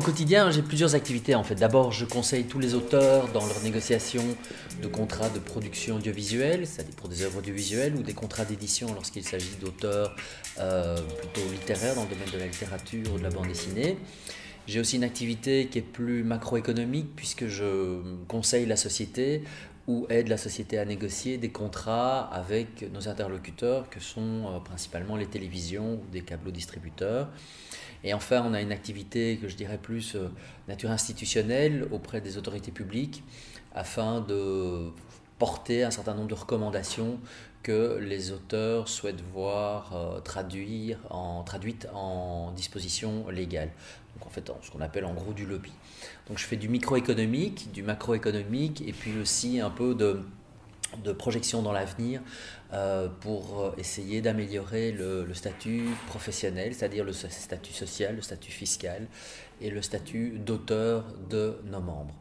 quotidien, j'ai plusieurs activités en fait. D'abord, je conseille tous les auteurs dans leur négociation de contrats de production audiovisuelle, c'est-à-dire pour des œuvres audiovisuelles, ou des contrats d'édition lorsqu'il s'agit d'auteurs plutôt littéraires dans le domaine de la littérature ou de la bande dessinée. J'ai aussi une activité qui est plus macroéconomique puisque je conseille la société ou aide la société à négocier des contrats avec nos interlocuteurs que sont principalement les télévisions ou des câblo-distributeurs. Et enfin, on a une activité que je dirais plus nature institutionnelle auprès des autorités publiques afin de porter un certain nombre de recommandations que les auteurs souhaitent voir traduites en dispositions légales. Donc en fait, ce qu'on appelle en gros du lobby. Donc je fais du microéconomique, du macroéconomique et puis aussi un peu de projection dans l'avenir pour essayer d'améliorer le statut professionnel, c'est-à-dire le statut social, le statut fiscal et le statut d'auteur de nos membres.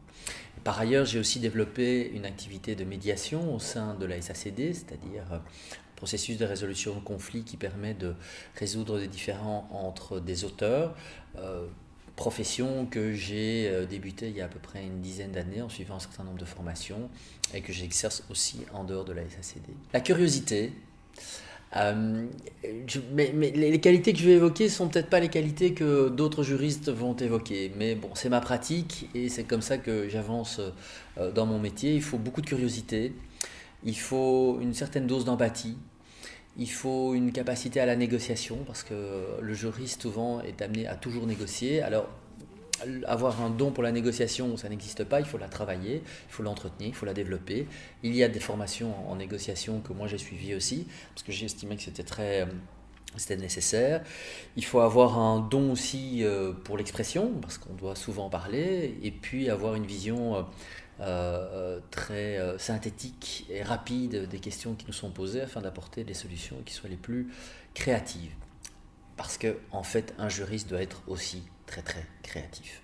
Par ailleurs, j'ai aussi développé une activité de médiation au sein de la SACD, c'est-à-dire un processus de résolution de conflits qui permet de résoudre des différends entre des auteurs, profession que j'ai débutée il y a à peu près une dizaine d'années en suivant un certain nombre de formations et que j'exerce aussi en dehors de la SACD. La curiosité. Mais les qualités que je vais évoquer sont peut-être pas les qualités que d'autres juristes vont évoquer, mais bon, c'est ma pratique et c'est comme ça que j'avance dans mon métier. Il faut beaucoup de curiosité, il faut une certaine dose d'empathie, il faut une capacité à la négociation parce que le juriste souvent est amené à toujours négocier. Alors, avoir un don pour la négociation, ça n'existe pas, il faut la travailler, il faut l'entretenir, il faut la développer. Il y a des formations en négociation que moi j'ai suivies aussi, parce que j'ai estimé que c'était nécessaire. Il faut avoir un don aussi pour l'expression, parce qu'on doit souvent parler, et puis avoir une vision très synthétique et rapide des questions qui nous sont posées afin d'apporter des solutions qui soient les plus créatives. Parce que, en fait, un juriste doit être aussi très très créatif.